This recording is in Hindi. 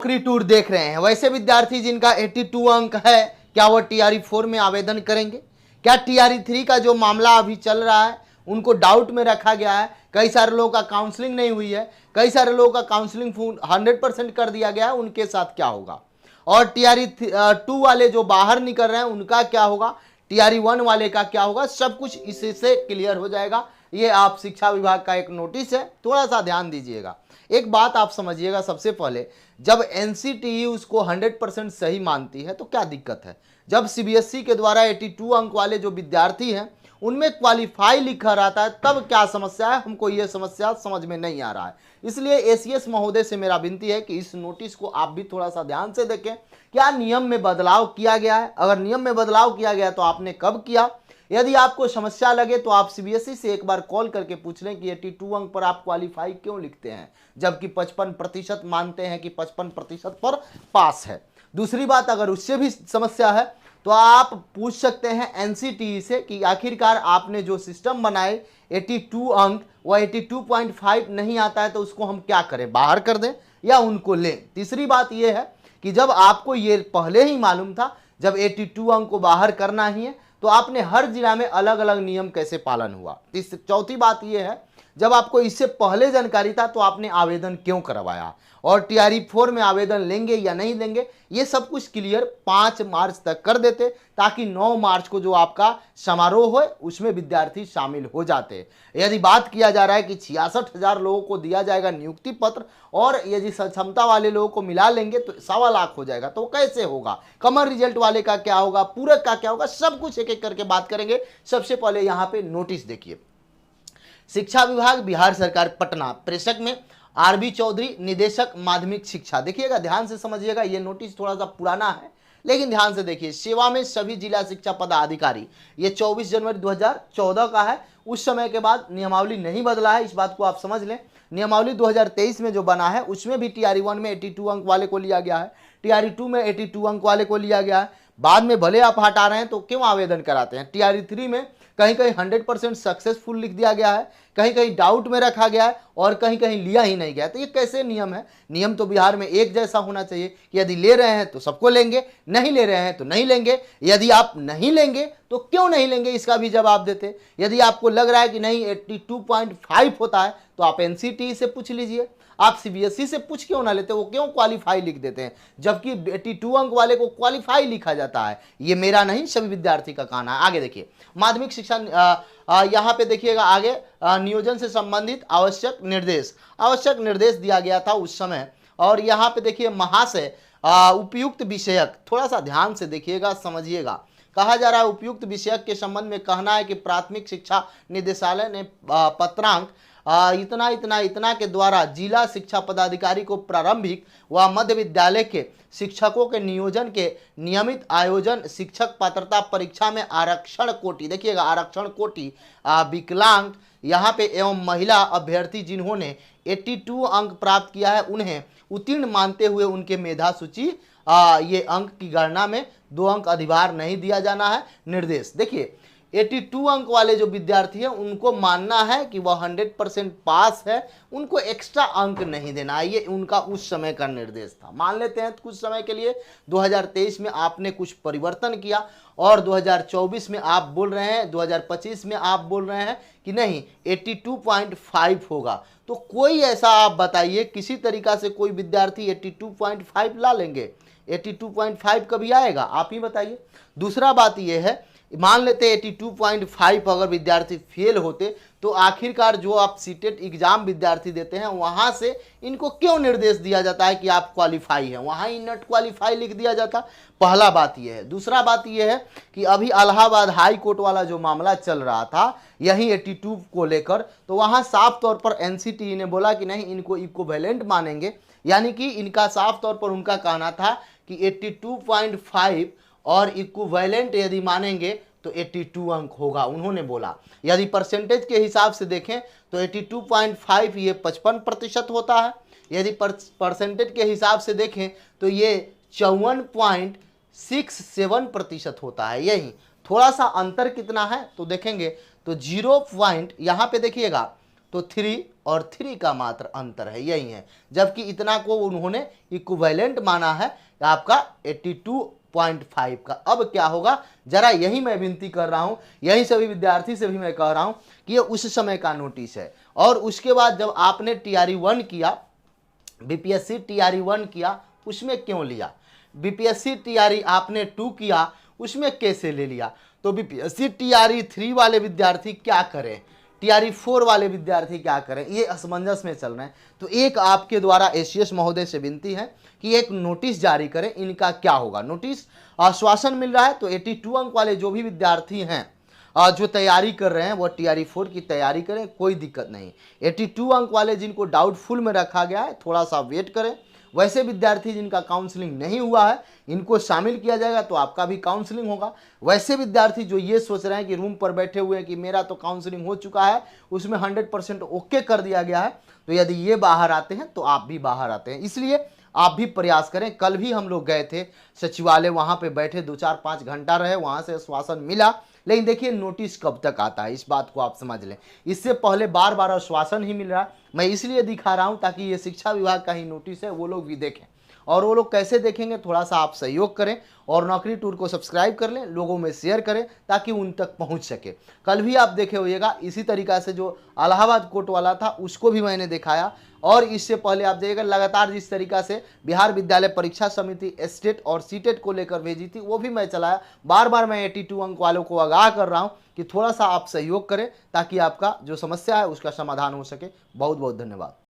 आखिरी टूर देख रहे हैं। वैसे विद्यार्थी जिनका 82 अंक है, क्या वो टीआरई 4 में आवेदन करेंगे? क्या टीआरई 3 का जो मामला अभी चल रहा है उनको डाउट में रखा गया है? कई सारे लोगों का काउंसलिंग नहीं हुई है, कई सारे लोगों का काउंसलिंग 100% कर दिया गया है, उनके साथ क्या होगा? और टीआरई 2 वाले जो बाहर निकल रहे हैं उनका क्या होगा? टीआरई 1 वाले का क्या होगा? सब कुछ इससे क्लियर हो जाएगा। ये आप शिक्षा विभाग का एक नोटिस है, थोड़ा सा ध्यान दीजिएगा। एक बात आप समझिएगा, सबसे पहले जब एनसीटीई उसको 100% सही मानती है तो क्या दिक्कत है? जब सीबीएसई के द्वारा 82 अंक वाले जो विद्यार्थी हैं उनमें क्वालिफाई लिखा रहता है, तब क्या समस्या है? हमको ये समस्या समझ में नहीं आ रहा है। इसलिए एसीएस महोदय से मेरा विनती है कि इस नोटिस को आप भी थोड़ा सा ध्यान से देखें। क्या नियम में बदलाव किया गया है? अगर नियम में बदलाव किया गया तो आपने कब किया? यदि आपको समस्या लगे तो आप सीबीएसई से एक बार कॉल करके पूछ लें कि 82 अंक पर आप क्वालिफाई क्यों लिखते हैं, जबकि 55% मानते हैं कि 55% पर पास है। दूसरी बात, अगर उससे भी समस्या है तो आप पूछ सकते हैं एनसीटीई से कि आखिरकार आपने जो सिस्टम बनाए 82 अंक व 82.5 नहीं आता है तो उसको हम क्या करें, बाहर कर दें या उनको लें? तीसरी बात यह है कि जब आपको ये पहले ही मालूम था जब 82 अंक को बाहर करना ही है तो आपने हर जिला में अलग अलग नियम कैसे पालन हुआ? चौथी बात यह है, जब आपको इससे पहले जानकारी था तो आपने आवेदन क्यों करवाया? और टीआरई 4 में आवेदन लेंगे या नहीं लेंगे, ये सब कुछ क्लियर 5 मार्च तक कर देते ताकि 9 मार्च को जो आपका समारोह हो उसमें विद्यार्थी शामिल हो जाते। यदि बात किया जा रहा है कि 66,000 लोगों को दिया जाएगा नियुक्ति पत्र और यदि क्षमता वाले लोगों को मिला लेंगे तो 1.25 लाख हो जाएगा, तो कैसे होगा? कमर रिजल्ट वाले का क्या होगा? पूरक का क्या होगा? सब कुछ एक एक करके बात करेंगे। सबसे पहले यहाँ पे नोटिस देखिए, शिक्षा विभाग बिहार सरकार पटना, प्रेषक में आरबी चौधरी, निदेशक माध्यमिक शिक्षा। देखिएगा, ध्यान से समझिएगा, ये नोटिस थोड़ा सा पुराना है लेकिन ध्यान से देखिए। सेवा में सभी जिला शिक्षा पदाधिकारी, ये 24 जनवरी 2014 का है। उस समय के बाद नियमावली नहीं बदला है, इस बात को आप समझ लें। नियमावली 2023 में जो बना है उसमें भी टीआरई 1 में 82 अंक वाले को लिया गया है, टीआरई 2 में 82 अंक वाले को लिया गया है। बाद में भले आप हटा रहे हैं तो क्यों आवेदन कराते हैं? टीआरई 3 में कहीं कहीं 100% सक्सेसफुल लिख दिया गया है, कहीं कहीं डाउट में रखा गया है और कहीं कहीं लिया ही नहीं गया। तो ये कैसे नियम है? नियम तो बिहार में एक जैसा होना चाहिए कि यदि ले रहे हैं तो सबको लेंगे, नहीं ले रहे हैं तो नहीं लेंगे। यदि आप नहीं लेंगे तो क्यों नहीं लेंगे, इसका भी जवाब देते। यदि आपको लग रहा है कि नहीं 82.5 होता है तो आप एनसीटीई से पूछ लीजिए। आप सीबीएसई से पूछ क्यों ना लेते? वो क्यों क्वालिफाई लिख देते हैं जबकि 82 अंक वाले को क्वालिफाई लिखा जाता है? ये मेरा नहीं, सभी विद्यार्थी का कहना है। आगे देखिए, माध्यमिक शिक्षा, यहाँ पे देखिएगा आगे, नियोजन से संबंधित आवश्यक निर्देश दिया गया था उस समय। और यहाँ पे देखिए महाशय, उपयुक्त विषयक, थोड़ा सा ध्यान से देखिएगा, समझिएगा। कहा जा रहा है उपयुक्त विषयक के संबंध में कहना है कि प्राथमिक शिक्षा निदेशालय ने पत्रांक इतना इतना इतना के द्वारा जिला शिक्षा पदाधिकारी को प्रारंभिक व मध्य विद्यालय के शिक्षकों के नियोजन के नियमित आयोजन, शिक्षक पात्रता परीक्षा में आरक्षण कोटि, देखिएगा आरक्षण कोटि, विकलांग यहाँ पे एवं महिला अभ्यर्थी जिन्होंने 82 अंक प्राप्त किया है उन्हें उत्तीर्ण मानते हुए उनके मेधा सूची ये अंक की गणना में 2 अंक अधिभार नहीं दिया जाना है। निर्देश देखिए, 82 अंक वाले जो विद्यार्थी हैं उनको मानना है कि वह 100% पास है, उनको एक्स्ट्रा अंक नहीं देना है। ये उनका उस समय का निर्देश था। मान लेते हैं कुछ समय के लिए 2023 में आपने कुछ परिवर्तन किया और 2024 में आप बोल रहे हैं, 2025 में आप बोल रहे हैं कि नहीं 82.5 होगा। तो कोई ऐसा आप बताइए, किसी तरीका से कोई विद्यार्थी 82.5 ला लेंगे? 82.5 कभी आएगा? आप ही बताइए। दूसरा बात यह है, मान लेते 82.5 अगर विद्यार्थी फेल होते तो आखिरकार जो आप सीटेट एग्जाम विद्यार्थी देते हैं वहां से इनको क्यों निर्देश दिया जाता है कि आप क्वालिफाई हैं? वहां ही नॉट क्वालिफाई लिख दिया जाता। पहला बात यह है। दूसरा बात यह है कि अभी इलाहाबाद हाई कोर्ट वाला जो मामला चल रहा था यही 82 को लेकर, तो वहां साफ तौर पर एनसीटीई ने बोला कि नहीं इनको इक्विवेलेंट मानेंगे, यानी कि इनका साफ तौर पर उनका कहना था कि 82.5 और इक्विवेलेंट यदि मानेंगे तो 82 अंक होगा, उन्होंने बोला। यदि परसेंटेज के हिसाब से देखें तो 82.5 ये 55% होता है, यदि परसेंटेज के हिसाब से देखें तो ये 54.67% होता है। यही थोड़ा सा अंतर कितना है तो देखेंगे तो 0 पॉइंट, यहाँ पे देखिएगा तो 3 और 3 का मात्र अंतर है, यही है। जबकि इतना को उन्होंने इक्विवेलेंट माना है आपका 82.5 का। अब क्या होगा, जरा यही मैं विनती कर रहा हूं, यही सभी विद्यार्थी से भी मैं कह रहा हूं कि ये उस समय का नोटिस है। और उसके बाद जब आपने टीआरई 1 किया, बीपीएससी टीआरई 1 किया, उसमें क्यों लिया? बीपीएससी टीआरई आपने 2 किया, उसमें कैसे ले लिया? तो बीपीएससी टीआरई 3 वाले विद्यार्थी क्या करें, टीआरई 4 वाले विद्यार्थी क्या करें, ये असमंजस में चल रहे हैं। तो एक आपके द्वारा एसीएस महोदय से विनती है कि एक नोटिस जारी करें, इनका क्या होगा। नोटिस आश्वासन मिल रहा है तो 82 अंक वाले जो भी विद्यार्थी हैं जो तैयारी कर रहे हैं वो टीआरई 4 की तैयारी करें, कोई दिक्कत नहीं। 82 अंक वाले जिनको डाउटफुल में रखा गया है थोड़ा सा वेट करें। वैसे विद्यार्थी जिनका काउंसलिंग नहीं हुआ है इनको शामिल किया जाएगा तो आपका भी काउंसलिंग होगा। वैसे विद्यार्थी जो ये सोच रहे हैं कि रूम पर बैठे हुए हैं कि मेरा तो काउंसलिंग हो चुका है, उसमें 100% ओके कर दिया गया है, तो यदि ये बाहर आते हैं तो आप भी बाहर आते हैं। इसलिए आप भी प्रयास करें। कल भी हम लोग गए थे सचिवालय, वहां पे बैठे 2-4-5 घंटा रहे, वहां से आश्वासन मिला, लेकिन देखिए नोटिस कब तक आता है, इस बात को आप समझ लें। इससे पहले बार बार आश्वासन ही मिल रहा है। मैं इसलिए दिखा रहा हूं ताकि ये शिक्षा विभाग का ही नोटिस है, वो लोग भी देखें। और वो लोग कैसे देखेंगे, थोड़ा सा आप सहयोग करें और नौकरी टूर को सब्सक्राइब कर लें, लोगों में शेयर करें ताकि उन तक पहुंच सके। कल भी आप देखे होइएगा इसी तरीका से जो इलाहाबाद कोर्ट वाला था उसको भी मैंने दिखाया, और इससे पहले आप देखिएगा लगातार जिस तरीका से बिहार विद्यालय परीक्षा समिति स्टेट और सीटेट को लेकर भेजी थी वो भी मैं चलाया। बार बार मैं 82 अंक वालों को आगाह कर रहा हूं कि थोड़ा सा आप सहयोग करें ताकि आपका जो समस्या है उसका समाधान हो सके। बहुत बहुत धन्यवाद।